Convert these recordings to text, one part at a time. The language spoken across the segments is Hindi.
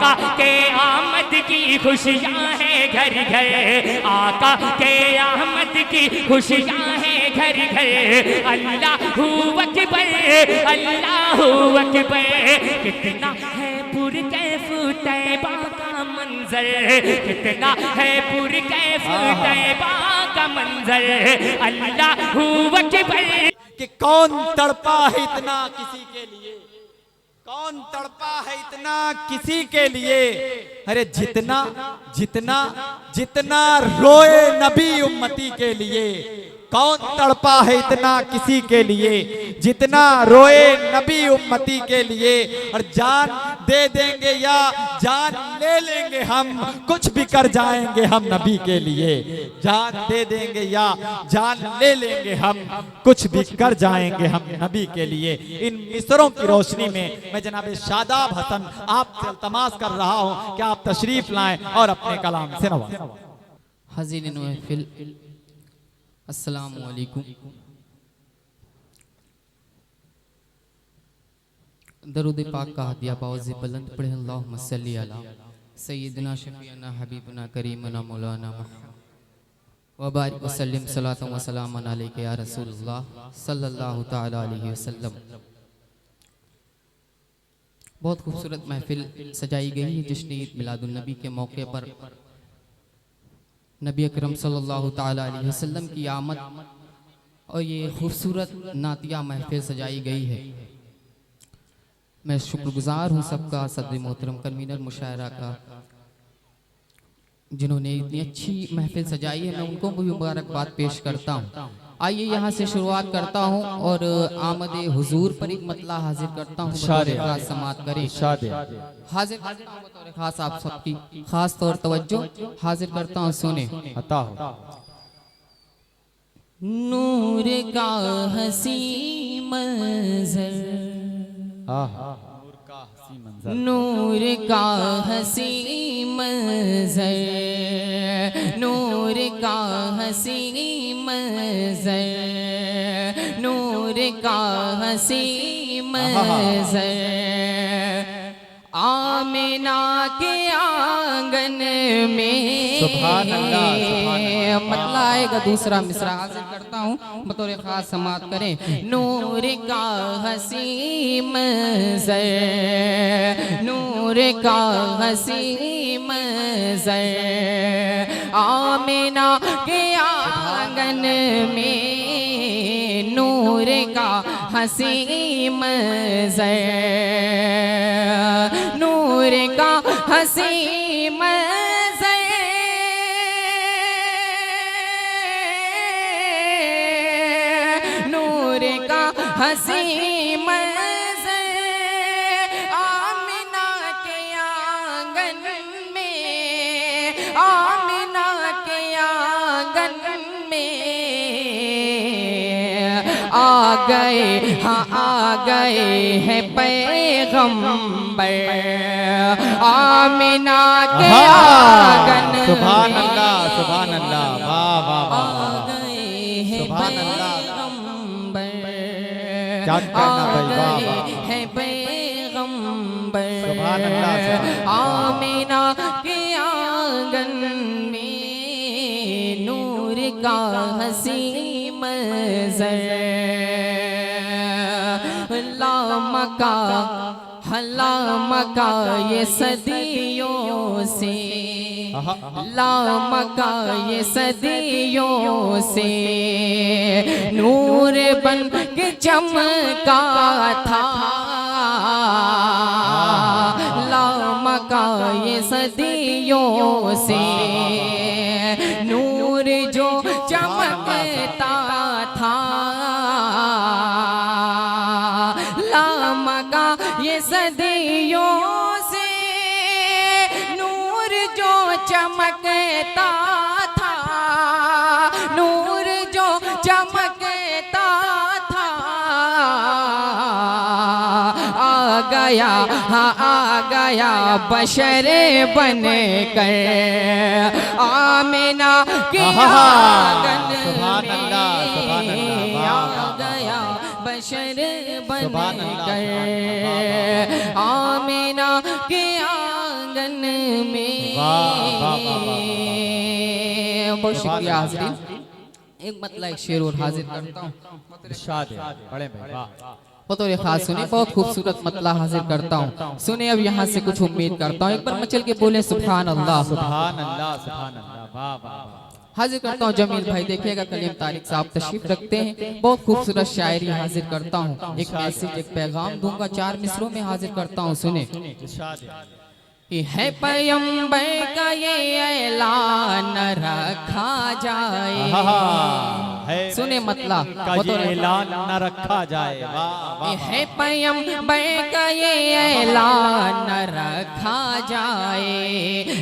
आका के आमद की खुशियाँ हैं घर घर, आका के आमद की खुशियाँ हैं घर घर। अल्लाहू अकबर, अल्लाहू अकबर। कितना है पुरकैफ तैबा का मंजर, कितना है पुरकैफ तैबा का मंजर। अल्लाहू अकबर। कि कौन तड़पा है इतना किसी के लिए, कौन तड़पा है इतना किसी के लिए। अरे जितना जितना जितना रोए नबी उम्मती के लिए, कौन तड़पा है इतना किसी के लिए, जितना रोए नबी उम्मती के लिए। और जान दे देंगे या जान ले लेंगे हम, कुछ भी कर जाएंगे हम नबी के लिए। जान दे देंगे या जान ले लेंगे हम, कुछ भी कर जाएंगे हम नबी के लिए। इन मिसरों की रोशनी में मैं जनाब शादाब हसन आपसे इल्तमास कर रहा हूँ कि आप तशरीफ लाएं और अपने कलाम से नवाजें। हाज़िरीन महफिल, अस्सलामु अलैकुम। दरूद पाक का हदिया बावज़ बुलंद पढ़े अल्लाहुम्मा सल्ली अला सय्यिदना शफीअना हबीबना करीमना मौलाना व बारिक व सल्लिम सलातन व सलामन अलैका या रसूलुल्लाह सल्लल्लाहु तआला अलैहि वसल्लम। बहुत खूबसूरत महफिल सजाई गई है जश्न ईद मिलादुन नबी के मौके पर। नबी अकरम सल्लल्लाहु ताला अलैहि वसल्लम की आमद और ये खूबसूरत नातिया महफिल सजाई गई है। मैं शुक्रगुजार हूँ सबका, सदर मोहतरम कन्वीनर मुशायरा का, जिन्होंने इतनी अच्छी महफिल सजाई है। मैं उनको भी मुबारकबाद पेश करता हूँ। आइए यहाँ से शुरुआत करता हूँ और आमद हुजूर पर एक मतला हाजिर करता हूँ। समात करें, हाजिर बतौर खास आप सबकी खास तौर तवज्जो हाजिर करता हूँ, सुने अता हो। नूर का हसी मंजर, नूर का हसी मंजर, नूर का हसी मंजर, नूर का हसी मंजर। आमिना के आंगन में सुभान अल्लाह, मतला आएगा दूसरा मिसरा हाजिर करता हूँ, बतौर खास समात करें। नूर का हसी मंजर, नूर का हसी मंजर, आमिना के आंगन में नूर का हसी मंजर, नूर का हसी मंजर। नूर का हसी मंजर, आमिना के आंगन में, आमिना के आंगन में आ गए, हाँ आ गए हैं पैगंबर आमिना के आंगन में। सुभान अल्लाह, सुभान अल्लाह, वाह वाह वाह, आ गए हैं सुभान अल्लाह। पैगंबर, क्या कहना भाई, वाह आ वाह, गए हैं पैगंबर सुभान अल्लाह, सुभान अल्लाह। आमिना के आंगन में नूर का हसी मंजर। लामका लामका ये सदियों से, लामका ये सदियों से नूर बन के चमका था। लामका ये सदियों से नूर जो चमकता था। लामका ये सदियों से नूर जो चमकता था, नूर जो चमकता था। आ गया, हाँ आ गया बशर बन कर आमिना के आंगन में। आ गया बशर बन कर आमिना के आंगन आंगन में। वाह, वाह, वाह, वाह, बहुत शुक्रिया हाज़रीन। एक मतलब एक शेर और हाजिर करता हूँ इरशाद है बड़े भाई, वाह। बतौर खास सुने, बहुत खूबसूरत मतला हाजिर करता हूँ। सुने अब यहाँ से कुछ उम्मीद करता हूँ, एक बार मचल के बोले सुभान अल्लाह। सुभान अल्लाह, सुभान अल्लाह, वाह वाह वाह। हाजिर करता हूँ जमील भाई, देखिएगा कलीम तारिक साहब तशरीफ रखते हैं। बहुत खूबसूरत शायरी हाजिर करता हूँ, एक मैसेज एक पैगाम दूंगा, 4 मिसरों में हाजिर करता हूँ। सुने, इरशाद है है पैगंबर का ये ऐलान रखा जाए। है सुने मतला का ये ऐलान न रखा जाए, वाह वाह। है पैगंबर का ये ऐलान रखा जाए,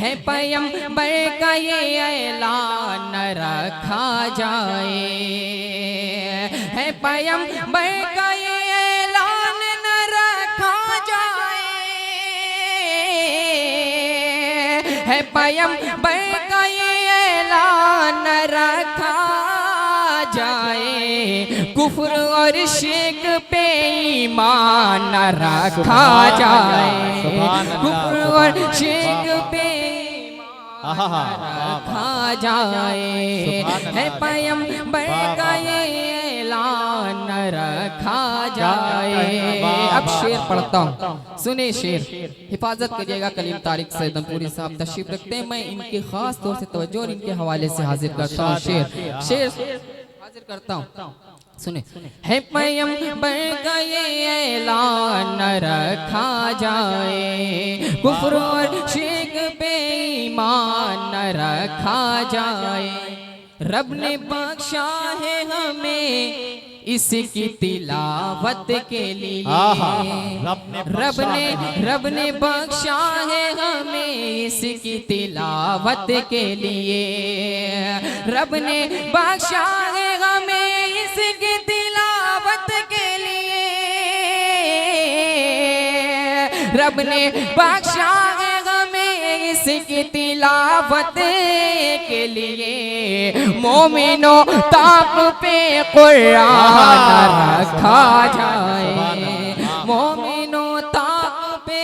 है पैगंबर का ये ऐलान रखा जाए, है पैगंबर का ये ऐलान न रखा जाए, है पैगंबर का ये ऐलान रखा जाए, कुफ्र और शिर्क पे ईमान रखा जाए, कुफ्र और शिर्क पे रखा जाए, है पैगंबर का ये ऐलान रखा जाए। अब शेर पढ़ता हूँ, सुने शेर, हिफाजत करिएगा कलीम तारिक सैदमपुरी साहब तशरीफ रखते हैं। मैं इनके खास तौर से तवज्जो और इनके हवाले से हाजिर करता हूँ। शेर हाजिर करता हूँ, सुने, है पैगंबर का ये ऐलान रखा जाए, कुफ्र और शिर्क पे ईमान रखा जाए, रब ने बख्शा है हमें इसकी तिलावत के लिए, रब ने बख्शा है हमें इसकी तिलावत के लिए, रब ने बख्शा है हमें इसकी तिलावत के लिए, रब ने बख्शा है हमें इसकी तिलावत के लिए, मोमिनो ताक पे कुरान रखा जाए, मोमिनो ताक पे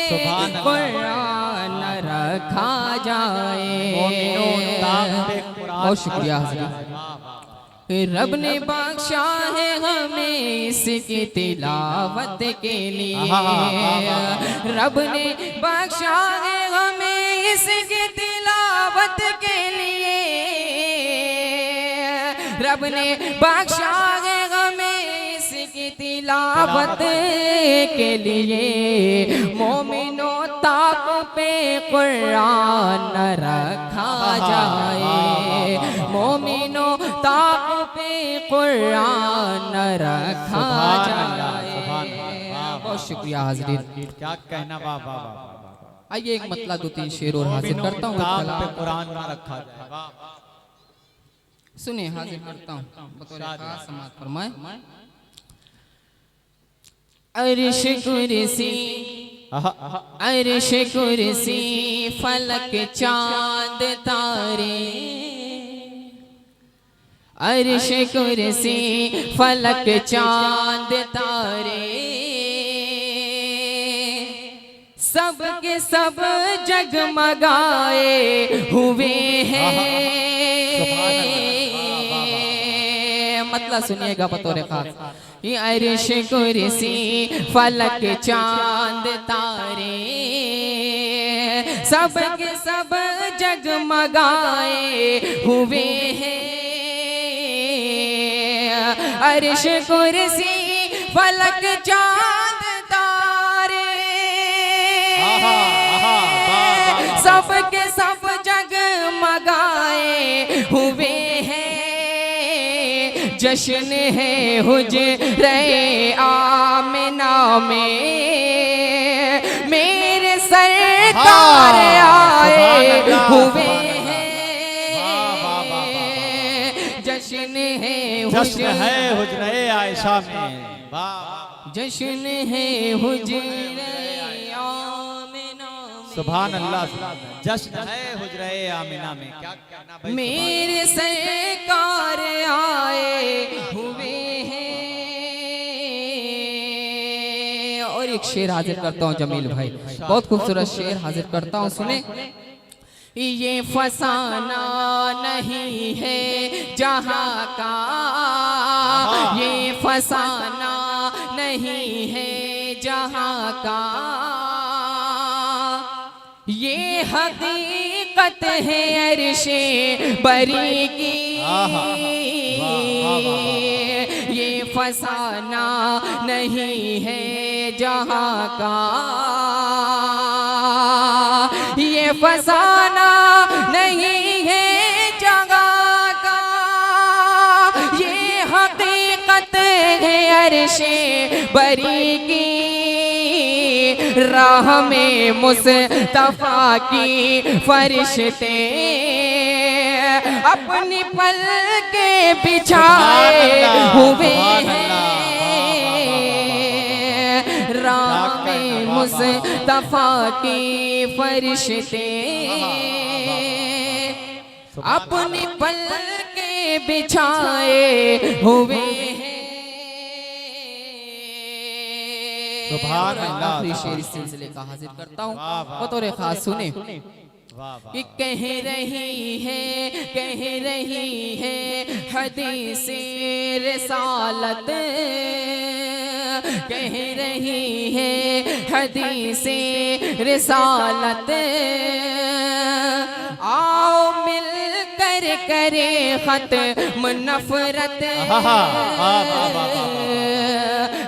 कुरान रखा जाए। बहुत शुक्रिया रब ने बख्शा है हमें इसकी तिलावत के लिए, रब ने बख्शा है हमें इसकी तिलावत के लिए, रब ने बख्शा है हमें इसकी तिलावत के लिए, मोमिनो ताक पे कुरान रखा जाए, मोमिनो ताक पे कुरान रखा जाए। बहुत शुक्रिया हाज़रीन, क्या कहना, वाह वाह वाह। आइए एक मतलब 2-3 शेर और हाजिर करता हूँ, कुरान में रखा जाए, वाह। सुने हाजिर करता हूँ, बतौर खास समाअत फरमाए। अर्श कुर्सी, अर्श कुर्सी फलक चांद तारे, अर्श कुर्सी फलक चांद तारे, सब के सब जगमगाए हुए हैं। मतलब सुनिएगा बतौर खास, ये अर्श कुर्सी फलक चांद तारे, सब के सब जगमगाए हुए हैं। अर्श कुर्सी फलक चांद तारे, सब के सब जगमगाए हुए हैं। जश्न है हुजरे आमिना में, मेरे सरकार आए हुए हैं। जश्न है हुजरे आयशा में, जश्न है हुजरे आमिना में, सुभान अल्लाह, जश्न है हुजरे आमिना में। क्या कहना भाई, मेरे सरकार आए हुए हैं। और एक शेर हाजिर करता हूँ जमील भाई, बहुत खूबसूरत शेर हाजिर करता हूँ, सुने। ये फसाना नहीं है जहाँ का, ये फसाना नहीं है जहाँ का, ये हकीकत है अर्शे बरी की, ये फसाना नहीं है जहाँ का, ये फसाना नहीं है जगह का, ये हकीकत है अर्शे बरी की, राह में मुस्तफा की फरिश्ते अपनी पलके बिछाए हुए हैं, राह में मुस्तफा की फरिश्ते अपनी पलके बिछाए हुए हैं। सुभान अल्लाह। आखिरी शेर इस सिलसिले का हाजिर करता हूँ, बतौर खास सुने। कि कह रही है हदीस रिसालत, कह रही है हदीस रिसालत, आओ मिलकर करे खत्म नफरत,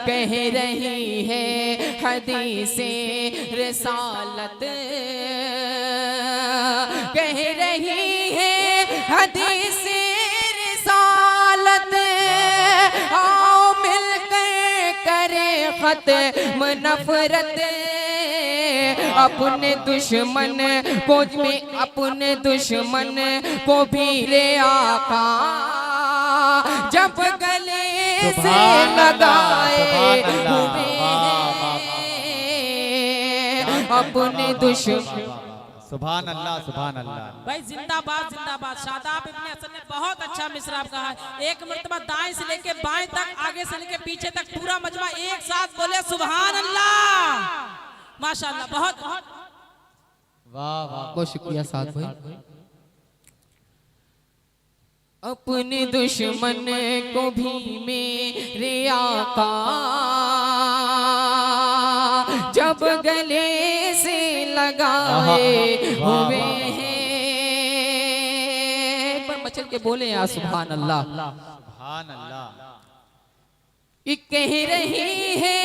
कह रही है हदीस रिसालत, कह रही है हदीस रिसालत, आओ मिलकर करे खत्म नफरत, अपने दुश्मन को भी, अपने दुश्मन को भी ले आका जब गले से लगाए हुए अपने दुश्मन। सुभान अल्लाह, सुभान अल्लाह। भाई जिंदाबाद जिंदाबाद। शादाब इब्ने हसन ने बहुत अच्छा मिसराब कहा है। एक मर्तबा दाएं से लेके बाएं तक, आगे से लेके पीछे तक पूरा मजमा एक साथ बोले सुभान अल्लाह, माशाअल्लाह। बहुत वाह वाह, बहुत शुक्रिया साथ भाई। अपने दुश्मन को भी मेरे आका जब गले से लगाए हुए हैं, पर मचल के बोले या सुभान अल्लाह, सुभान अल्लाह। ये कह रही है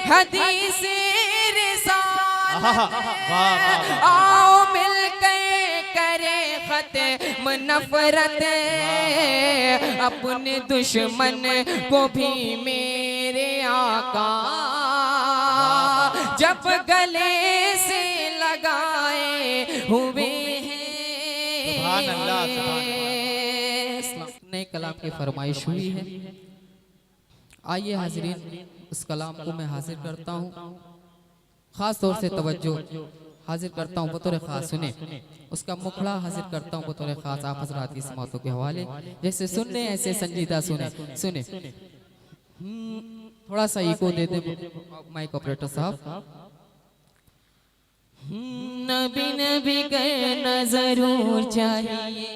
हदीस रिसालत, आओ मिलकर करे खत्म नफरत, अपने दुश्मन को भी मेरे आका जब गले से लगाए हुए हैं। सुभान अल्लाह, सुभान अल्लाह। नए कलाम की फरमाइश हुई है, आइए हाजरीन उस कलाम को मैं हाजिर करता हूँ, खास तौर से तवज्जो हाजिर करता हूँ बतौर खास, सुने। उसका मुखड़ा हाजिर करता हूँ बतौर खास आप हजरात की समातों के हवाले, जैसे सुनने ऐसे संजीदा सुने सुने। थोड़ा सा इको दे दे माइक ऑपरेटर साहब। नबी नबी कहना जरूर चाहिए,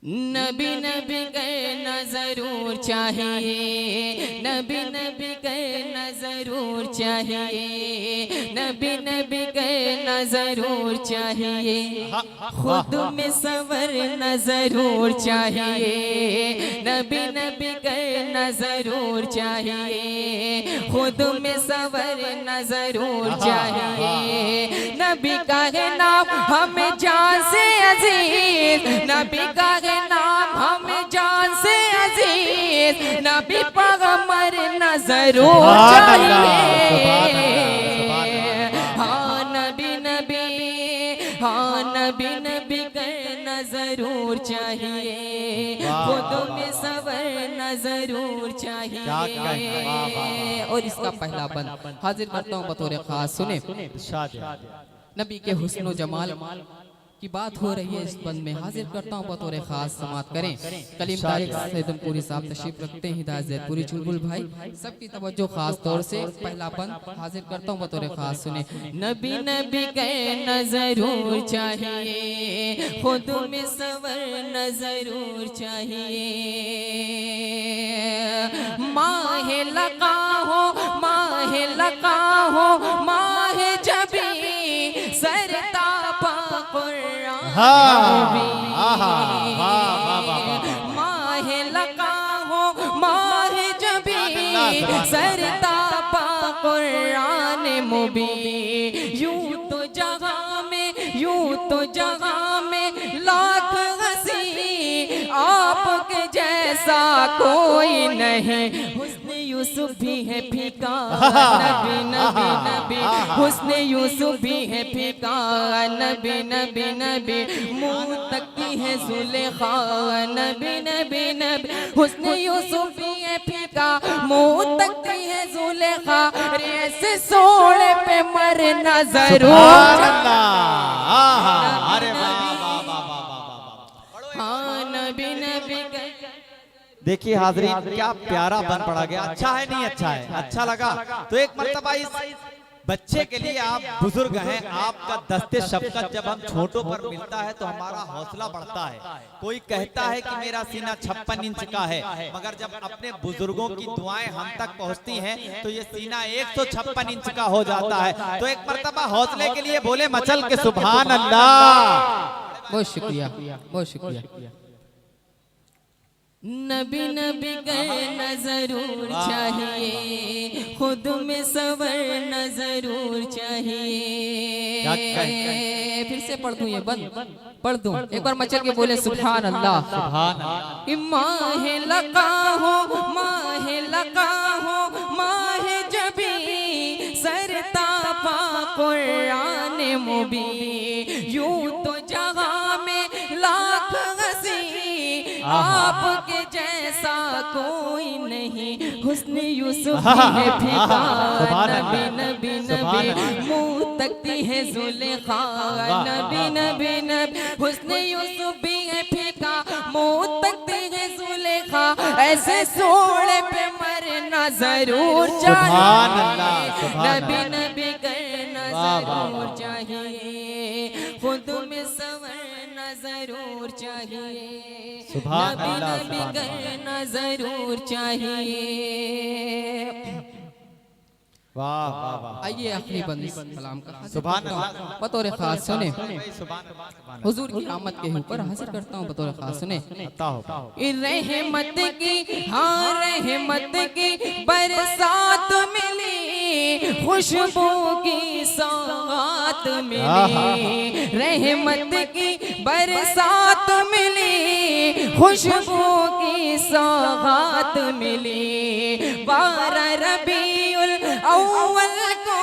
नबी नबी कहना जरूर चाहिए, नबी नबी कहना जरूर चाहिए, नबी नबी कहना जरूर चाहिए, खुद में संवरना जरूर चाहिए, नबी नबी कहना जरूर चाहिए, खुद में संवरना जरूर चाहिए। नबी का है नाम हमें जान से अजीज, नबी का नाम हमें जान से अजीज, नबी पैगंबर न जरूर चाहिए। हाँ नबी नबी, हाँ नबी नबी कहना जरूर चाहिए, खुद में सबर न जरूर चाहिए। और इसका पहला बंद हाजिर करता हूँ बतौर खास, सुने। नबी के हुस्न व जमाल की बात हो रही है इस बंद में हाजिर करता हूँ बतौर खास समात करें। कलीम तारिक सैदमपुरी साहब तशरीफ रखते हैं, हिदायत जैदपुरी चुलबुल भाई सबकी तवज्जो खास तौर से पहला बंद हाजिर करता हूँ बतौर खास सुने। नबी नबी कहना जरूर चाहिए, खुद में सवरना जरूर चाहिए। माहे लगा हो माहे लगा हो माहे जबी सरता माहे लगा हो माहे जबी सरता कुरान मुबीन। यूं तो जगह में लाख हंसी आपके जैसा कोई नहीं। हुस्न यूसुफ भी है फीका नबी नबी नबी, हुस्न यूसुफ भी है फीका नबी नबी नबी, मुंह तकती है जुलेखा नबी नबी नबी। हुस्न यूसुफ भी है फीका मुंह तकती है जुलेखा, ऐसे सोने पे मरना जरूर। अरे वाह वाह वाह वाह। हाँ नबी नबी देखिए हाजरीन क्या प्यारा बन पड़ा गया। अच्छा है नहीं अच्छा है, अच्छा लगा तो एक मर्तबा इस बच्चे के लिए आप बुजुर्ग हैं, आपका दस्ते शफकत जब हम छोटों पर मिलता है तो हमारा हौसला बढ़ता है। कोई कहता है कि मेरा सीना 56 इंच का है, मगर जब अपने बुजुर्गों की दुआएं हम तक पहुंचती हैं तो ये सीना 156 इंच का हो जाता है। तो एक मर्तबा हौसले के लिए बोले मचल के सुभान अल्लाह। बहुत शुक्रिया बहुत शुक्रिया। नबी नबी कहना जरूर चाहिए, खुद में सवरना जरूर चाहिए। फिर से पढ़ दूं ये बंद पढ़ दूं एक बार मचल के बोले सुभान अल्लाह सुभान अल्लाह। माहे लगा हो माहे लगा हो माहे जबी सरता पा कुरान मुबीन। यूं तो जगह में लाख हंसी आपके जैसा कोई नहीं। हुस्न यूसुफ है फीका नबी नबी नबी, मुंह तकती है जुलेखा नबी नबी नबी। हुस्न यूसुफ भी है फीका मुंह तकती है जुलेखा, ऐसे सोने पे मरना जरूर चाहिए। नबी नबी करना जरूर चाहिए, खुद में सवरना जरूर चाहिए। नबी नबी करना जरूर चाहिए। वाह वाह वाह। आइए आखिरी बंद कलाम का सुभान अल्लाह बतौर खास सुने। हुजूर की आमद के ऊपर हाजिर करता हूँ बतौर खास सुने। रहमत की हाँ रहमत की बरसात मिली, खुशबू की सौगात मिली। रहमत की बरसात मिली, खुशबू की सौगात मिली। 12 रबीउल अव्वल को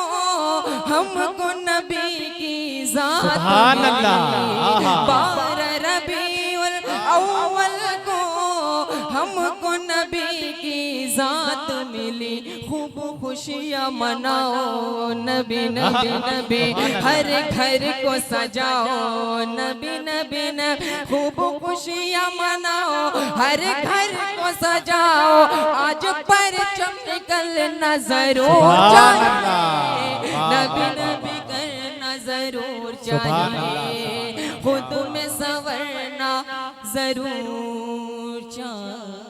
हमको नबी की ज़ात मिली। 12 रबीउल अव्वल को हमको नबी की ज़ात मिली। खूब खुशियाँ मनाओ नबी नबी नबी, हर घर को सजाओ नबी नबी नबी। खूब खुशियाँ मनाओ हर घर को सजाओ, आज परचम निकलना जरूर चाहिए। नबी नबी करना जरूर चाहिए, खुद में सवरना जरूर चाहिए।